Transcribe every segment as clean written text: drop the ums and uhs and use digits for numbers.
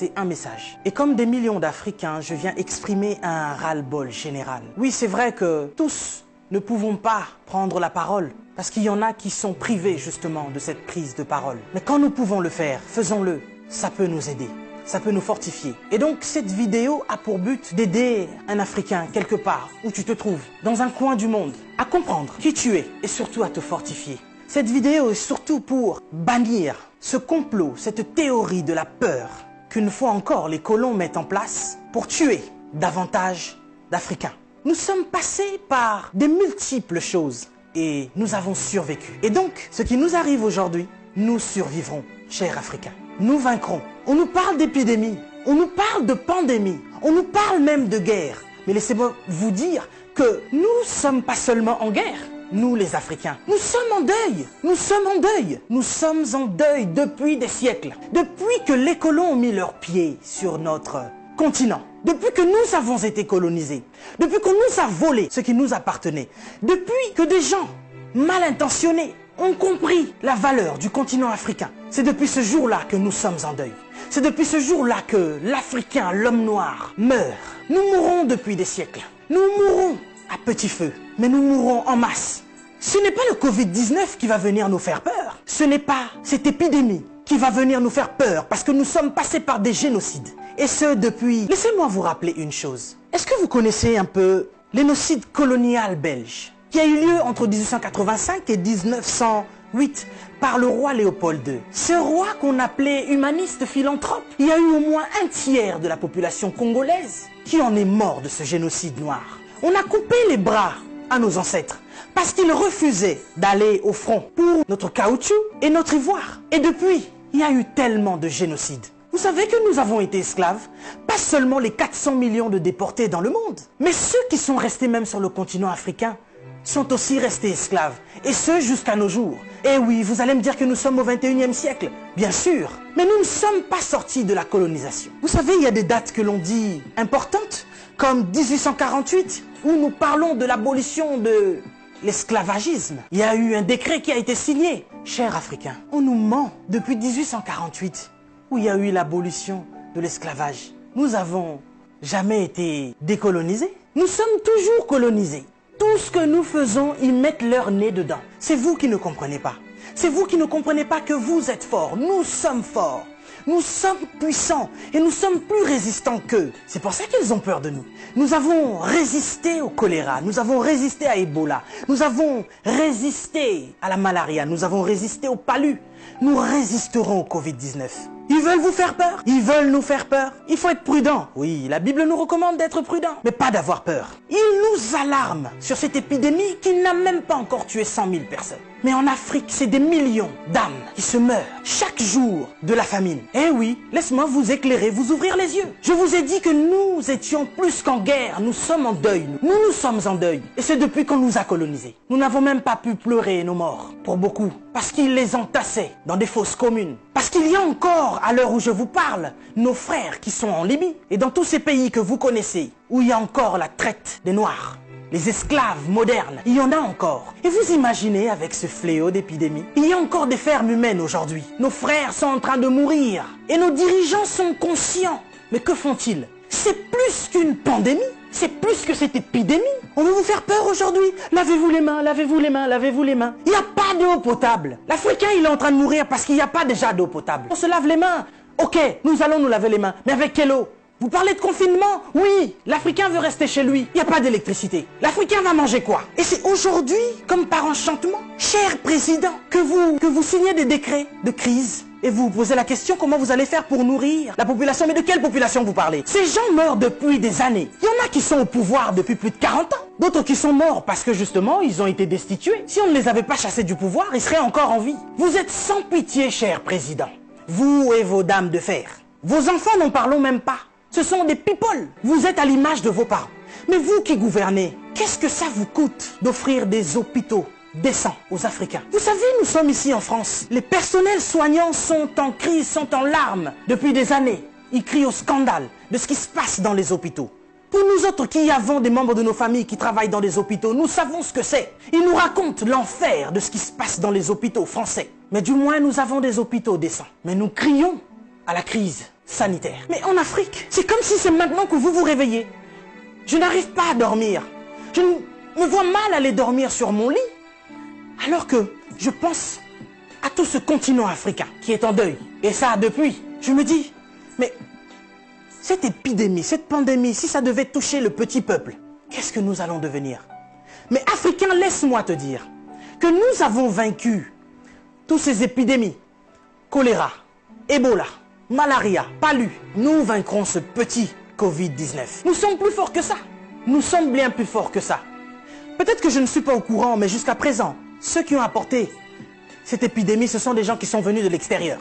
C'est un message. Et comme des millions d'Africains, je viens exprimer un ras-le-bol général. Oui, c'est vrai que tous ne pouvons pas prendre la parole, parce qu'il y en a qui sont privés justement de cette prise de parole. Mais quand nous pouvons le faire, faisons-le. Ça peut nous aider. Ça peut nous fortifier. Et donc cette vidéo a pour but d'aider un Africain quelque part où tu te trouves, dans un coin du monde, à comprendre qui tu es et surtout à te fortifier. Cette vidéo est surtout pour bannir ce complot, cette théorie de la peur qu'une fois encore les colons mettent en place pour tuer davantage d'Africains. Nous sommes passés par de multiples choses et nous avons survécu. Et donc, ce qui nous arrive aujourd'hui, nous survivrons, chers Africains. Nous vaincrons. On nous parle d'épidémie, on nous parle de pandémie, on nous parle même de guerre. Mais laissez-moi vous dire que nous ne sommes pas seulement en guerre. Nous les Africains, nous sommes en deuil, nous sommes en deuil, nous sommes en deuil depuis des siècles, depuis que les colons ont mis leurs pieds sur notre continent, depuis que nous avons été colonisés, depuis qu'on nous a volé ce qui nous appartenait, depuis que des gens mal intentionnés ont compris la valeur du continent africain. C'est depuis ce jour-là que nous sommes en deuil. C'est depuis ce jour-là que l'Africain, l'homme noir, meurt. Nous mourrons depuis des siècles. Nous mourrons à petit feu, mais nous mourrons en masse. Ce n'est pas le Covid-19 qui va venir nous faire peur. Ce n'est pas cette épidémie qui va venir nous faire peur parce que nous sommes passés par des génocides. Et ce depuis... Laissez-moi vous rappeler une chose. Est-ce que vous connaissez un peu l'énocide colonial belge qui a eu lieu entre 1885 et 1908 par le roi Léopold II. Ce roi qu'on appelait humaniste philanthrope, il y a eu au moins un tiers de la population congolaise qui en est mort de ce génocide noir. On a coupé les bras à nos ancêtres parce qu'ils refusaient d'aller au front pour notre caoutchouc et notre ivoire. Et depuis, il y a eu tellement de génocides. Vous savez que nous avons été esclaves, pas seulement les 400 millions de déportés dans le monde, mais ceux qui sont restés même sur le continent africain sont aussi restés esclaves, et ce jusqu'à nos jours. Et oui, vous allez me dire que nous sommes au 21e siècle, bien sûr, mais nous ne sommes pas sortis de la colonisation. Vous savez, il y a des dates que l'on dit importantes, comme 1848, où nous parlons de l'abolition de l'esclavagisme. Il y a eu un décret qui a été signé. Chers Africains, on nous ment depuis 1848, où il y a eu l'abolition de l'esclavage. Nous n'avons jamais été décolonisés. Nous sommes toujours colonisés. Tout ce que nous faisons, ils mettent leur nez dedans. C'est vous qui ne comprenez pas. C'est vous qui ne comprenez pas que vous êtes forts. Nous sommes forts. Nous sommes puissants et nous sommes plus résistants qu'eux. C'est pour ça qu'ils ont peur de nous. Nous avons résisté au choléra, nous avons résisté à Ebola, nous avons résisté à la malaria, nous avons résisté au palu. Nous résisterons au Covid-19. Ils veulent vous faire peur. Ils veulent nous faire peur. Il faut être prudent. Oui, la Bible nous recommande d'être prudent, mais pas d'avoir peur. Ils nous alarment sur cette épidémie qui n'a même pas encore tué 100 000 personnes. Mais en Afrique, c'est des millions d'âmes qui se meurent chaque jour de la famine. Eh oui, laisse-moi vous éclairer, vous ouvrir les yeux. Je vous ai dit que nous étions plus qu'en guerre. Nous sommes en deuil. Nous sommes en deuil. Et c'est depuis qu'on nous a colonisés. Nous n'avons même pas pu pleurer nos morts, pour beaucoup, parce qu'ils les entassaient dans des fosses communes. Parce qu'il y a encore, à l'heure où je vous parle, nos frères qui sont en Libye et dans tous ces pays que vous connaissez, où il y a encore la traite des Noirs. Les esclaves modernes, il y en a encore. Et vous imaginez avec ce fléau d'épidémie, il y a encore des fermes humaines aujourd'hui. Nos frères sont en train de mourir et nos dirigeants sont conscients. Mais que font-ils? C'est plus qu'une pandémie, c'est plus que cette épidémie. On veut vous faire peur aujourd'hui. Lavez-vous les mains, lavez-vous les mains, lavez-vous les mains. Il n'y a pas d'eau potable. L'Africain, il est en train de mourir parce qu'il n'y a pas déjà d'eau potable. On se lave les mains. Ok, nous allons nous laver les mains. Mais avec quelle eau? Vous parlez de confinement? Oui, l'Africain veut rester chez lui. Il n'y a pas d'électricité. L'Africain va manger quoi? Et c'est aujourd'hui, comme par enchantement, cher président, que vous signez des décrets de crise. Et vous vous posez la question, comment vous allez faire pour nourrir la population? Mais de quelle population vous parlez? Ces gens meurent depuis des années. Il y en a qui sont au pouvoir depuis plus de 40 ans. D'autres qui sont morts parce que justement, ils ont été destitués. Si on ne les avait pas chassés du pouvoir, ils seraient encore en vie. Vous êtes sans pitié, cher président. Vous et vos dames de fer. Vos enfants, n'en parlons même pas. Ce sont des people. Vous êtes à l'image de vos parents. Mais vous qui gouvernez, qu'est-ce que ça vous coûte d'offrir des hôpitaux décents aux Africains? Vous savez, nous sommes ici en France. Les personnels soignants sont en crise, sont en larmes depuis des années. Ils crient au scandale de ce qui se passe dans les hôpitaux. Pour nous autres qui avons des membres de nos familles qui travaillent dans des hôpitaux, nous savons ce que c'est. Ils nous racontent l'enfer de ce qui se passe dans les hôpitaux français. Mais du moins, nous avons des hôpitaux décents. Mais nous crions à la crise sanitaire. Mais en Afrique, c'est comme si c'est maintenant que vous vous réveillez. Je n'arrive pas à dormir. Je me vois mal aller dormir sur mon lit, alors que je pense à tout ce continent africain qui est en deuil. Et ça depuis. Je me dis, mais cette épidémie, cette pandémie, si ça devait toucher le petit peuple, qu'est-ce que nous allons devenir? Mais Africains, laisse-moi te dire que nous avons vaincu toutes ces épidémies. Choléra, Ebola, malaria, palu. Nous vaincrons ce petit Covid-19. Nous sommes plus forts que ça. Nous sommes bien plus forts que ça. Peut-être que je ne suis pas au courant, mais jusqu'à présent, ceux qui ont apporté cette épidémie, ce sont des gens qui sont venus de l'extérieur,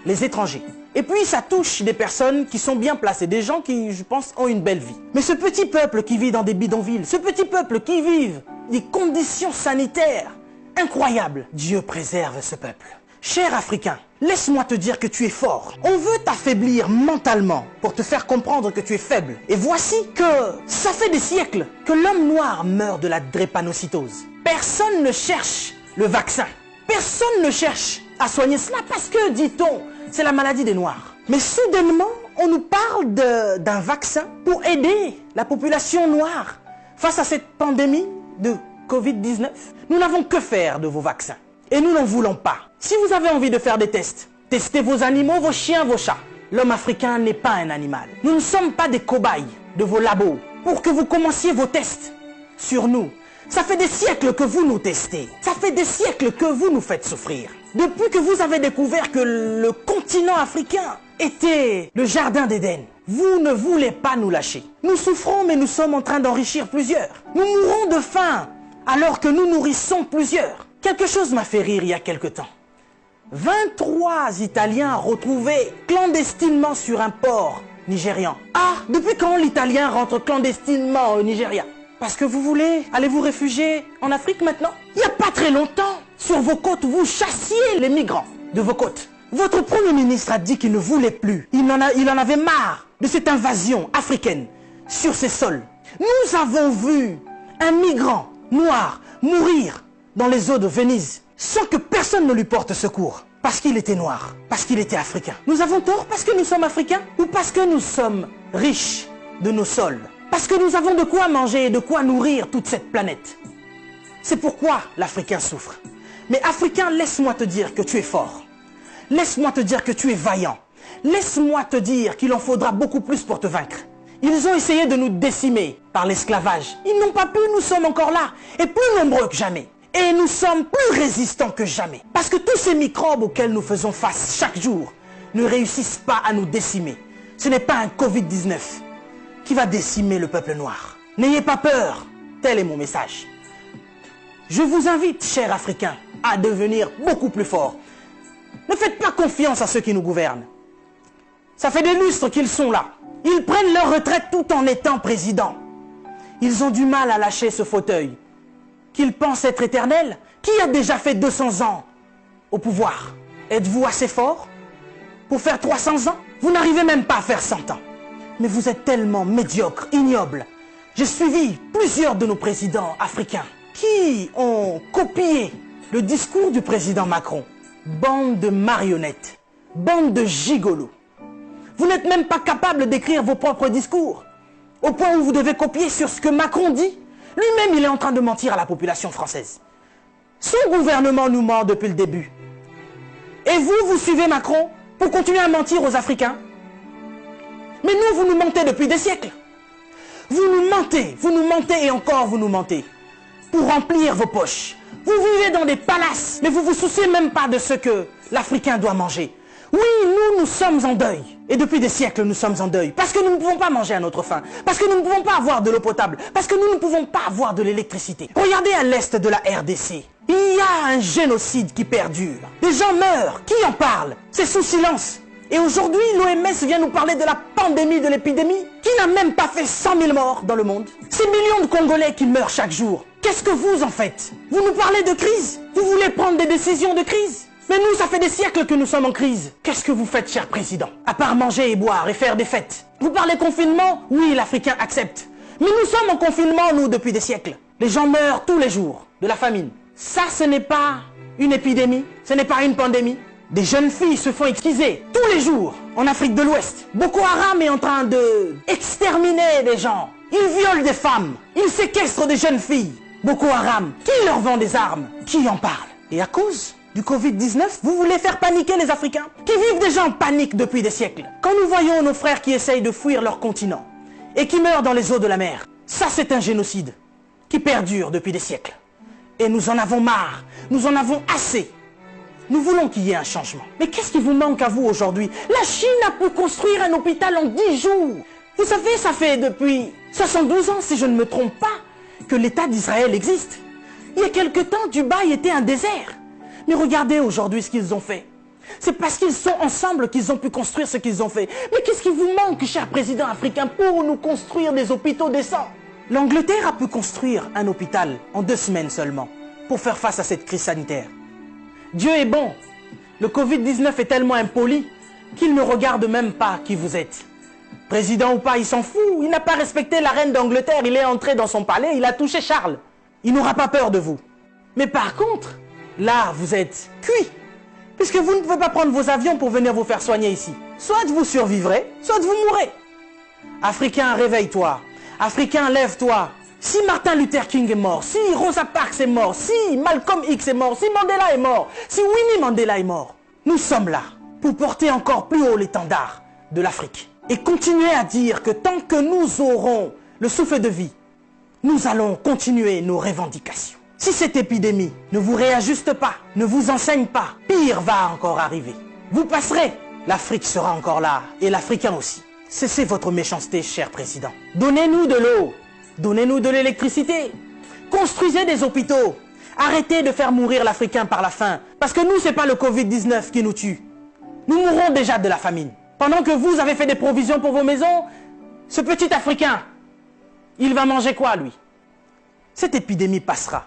les étrangers. Et puis ça touche des personnes qui sont bien placées, des gens qui, je pense, ont une belle vie. Mais ce petit peuple qui vit dans des bidonvilles, ce petit peuple qui vit des conditions sanitaires incroyables, Dieu préserve ce peuple. Cher Africain, laisse-moi te dire que tu es fort. On veut t'affaiblir mentalement pour te faire comprendre que tu es faible. Et voici que ça fait des siècles que l'homme noir meurt de la drépanocytose. Personne ne cherche le vaccin. Personne ne cherche à soigner cela parce que, dit-on, c'est la maladie des Noirs. Mais soudainement, on nous parle d'un vaccin pour aider la population noire face à cette pandémie de Covid-19. Nous n'avons que faire de vos vaccins. Et nous n'en voulons pas. Si vous avez envie de faire des tests, testez vos animaux, vos chiens, vos chats. L'homme africain n'est pas un animal. Nous ne sommes pas des cobayes de vos labos pour que vous commenciez vos tests sur nous. Ça fait des siècles que vous nous testez. Ça fait des siècles que vous nous faites souffrir. Depuis que vous avez découvert que le continent africain était le jardin d'Éden, vous ne voulez pas nous lâcher. Nous souffrons, mais nous sommes en train d'enrichir plusieurs. Nous mourrons de faim alors que nous nourrissons plusieurs. Quelque chose m'a fait rire il y a quelque temps. 23 Italiens retrouvés clandestinement sur un port nigérian. Ah, depuis quand l'Italien rentre clandestinement au Nigeria? Parce que vous voulez aller vous réfugier en Afrique maintenant? Il n'y a pas très longtemps, sur vos côtes, vous chassiez les migrants de vos côtes. Votre Premier ministre a dit qu'il ne voulait plus. Il en avait marre de cette invasion africaine sur ses sols. Nous avons vu un migrant noir mourir dans les eaux de Venise sans que personne ne lui porte secours. Parce qu'il était noir, parce qu'il était africain. Nous avons tort parce que nous sommes africains ou parce que nous sommes riches de nos sols? Parce que nous avons de quoi manger et de quoi nourrir toute cette planète. C'est pourquoi l'Africain souffre. Mais Africain, laisse-moi te dire que tu es fort. Laisse-moi te dire que tu es vaillant. Laisse-moi te dire qu'il en faudra beaucoup plus pour te vaincre. Ils ont essayé de nous décimer par l'esclavage. Ils n'ont pas pu, nous sommes encore là, et plus nombreux que jamais. Et nous sommes plus résistants que jamais. Parce que tous ces microbes auxquels nous faisons face chaque jour ne réussissent pas à nous décimer. Ce n'est pas un Covid-19 qui va décimer le peuple noir. N'ayez pas peur, tel est mon message. Je vous invite, chers Africains, à devenir beaucoup plus forts. Ne faites pas confiance à ceux qui nous gouvernent. Ça fait des lustres qu'ils sont là. Ils prennent leur retraite tout en étant présidents. Ils ont du mal à lâcher ce fauteuil qu'ils pensent être éternel. Qui a déjà fait 200 ans au pouvoir? Êtes-vous assez fort pour faire 300 ans? Vous n'arrivez même pas à faire 100 ans. Mais vous êtes tellement médiocre, ignoble. J'ai suivi plusieurs de nos présidents africains qui ont copié le discours du président Macron. Bande de marionnettes, bande de gigolos. Vous n'êtes même pas capable d'écrire vos propres discours, au point où vous devez copier sur ce que Macron dit. Lui-même, il est en train de mentir à la population française. Son gouvernement nous ment depuis le début. Et vous, vous suivez Macron pour continuer à mentir aux Africains? Mais nous, vous nous mentez depuis des siècles. Vous nous mentez et encore vous nous mentez. Pour remplir vos poches. Vous vivez dans des palaces, mais vous vous souciez même pas de ce que l'Africain doit manger. Oui, nous sommes en deuil. Et depuis des siècles, nous sommes en deuil. Parce que nous ne pouvons pas manger à notre faim. Parce que nous ne pouvons pas avoir de l'eau potable. Parce que nous ne pouvons pas avoir de l'électricité. Regardez à l'est de la RDC. Il y a un génocide qui perdure. Des gens meurent. Qui en parle? C'est sous silence. Et aujourd'hui, l'OMS vient nous parler de la pandémie, de l'épidémie, qui n'a même pas fait 100 000 morts dans le monde. Ces millions de Congolais qui meurent chaque jour. Qu'est-ce que vous en faites? Vous nous parlez de crise? Vous voulez prendre des décisions de crise? Mais nous, ça fait des siècles que nous sommes en crise. Qu'est-ce que vous faites, cher président? À part manger et boire et faire des fêtes. Vous parlez confinement? Oui, l'Africain accepte. Mais nous sommes en confinement, nous, depuis des siècles. Les gens meurent tous les jours de la famine. Ça, ce n'est pas une épidémie, ce n'est pas une pandémie. Des jeunes filles se font exquiser tous les jours En Afrique de l'Ouest, Boko Haram est en train de exterminer des gens. Ils violent des femmes. Ils séquestrent des jeunes filles. Boko Haram, qui leur vend des armes? Qui en parle? Et à cause du Covid-19, vous voulez faire paniquer les Africains qui vivent déjà en panique depuis des siècles. Quand nous voyons nos frères qui essayent de fuir leur continent et qui meurent dans les eaux de la mer, ça c'est un génocide qui perdure depuis des siècles. Et nous en avons marre, nous en avons assez. Nous voulons qu'il y ait un changement. Mais qu'est-ce qui vous manque à vous aujourd'hui? La Chine a pu construire un hôpital en 10 jours. Vous savez, ça fait depuis 72 ans, si je ne me trompe pas, que l'État d'Israël existe. Il y a quelque temps, Dubaï était un désert. Mais regardez aujourd'hui ce qu'ils ont fait. C'est parce qu'ils sont ensemble qu'ils ont pu construire ce qu'ils ont fait. Mais qu'est-ce qui vous manque, cher président africain, pour nous construire des hôpitaux décents? L'Angleterre a pu construire un hôpital en 2 semaines seulement pour faire face à cette crise sanitaire. Dieu est bon. Le Covid-19 est tellement impoli qu'il ne regarde même pas qui vous êtes. Président ou pas, il s'en fout. Il n'a pas respecté la reine d'Angleterre. Il est entré dans son palais, il a touché Charles. Il n'aura pas peur de vous. Mais par contre, là, vous êtes cuit. Puisque vous ne pouvez pas prendre vos avions pour venir vous faire soigner ici. Soit vous survivrez, soit vous mourrez. Africain, réveille-toi. Africain, lève-toi. Si Martin Luther King est mort, si Rosa Parks est mort, si Malcolm X est mort, si Mandela est mort, si Winnie Mandela est mort, nous sommes là pour porter encore plus haut l'étendard de l'Afrique. Et continuer à dire que tant que nous aurons le souffle de vie, nous allons continuer nos revendications. Si cette épidémie ne vous réajuste pas, ne vous enseigne pas, pire va encore arriver. Vous passerez, l'Afrique sera encore là, et l'Africain aussi. Cessez votre méchanceté, cher président. Donnez-nous de l'eau, donnez-nous de l'électricité, construisez des hôpitaux, arrêtez de faire mourir l'Africain par la faim, parce que nous, ce n'est pas le Covid-19 qui nous tue. Nous mourrons déjà de la famine. Pendant que vous avez fait des provisions pour vos maisons, ce petit Africain, il va manger quoi, lui? Cette épidémie passera.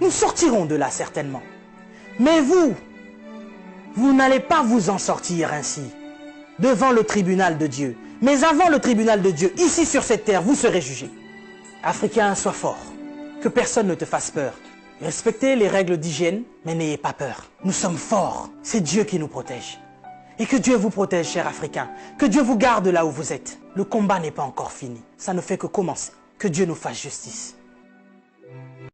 Nous sortirons de là, certainement. Mais vous n'allez pas vous en sortir ainsi, devant le tribunal de Dieu. Mais avant le tribunal de Dieu, ici sur cette terre, vous serez jugés. Africain, sois fort. Que personne ne te fasse peur. Respectez les règles d'hygiène, mais n'ayez pas peur. Nous sommes forts. C'est Dieu qui nous protège. Et que Dieu vous protège, cher Africain. Que Dieu vous garde là où vous êtes. Le combat n'est pas encore fini. Ça ne fait que commencer. Que Dieu nous fasse justice.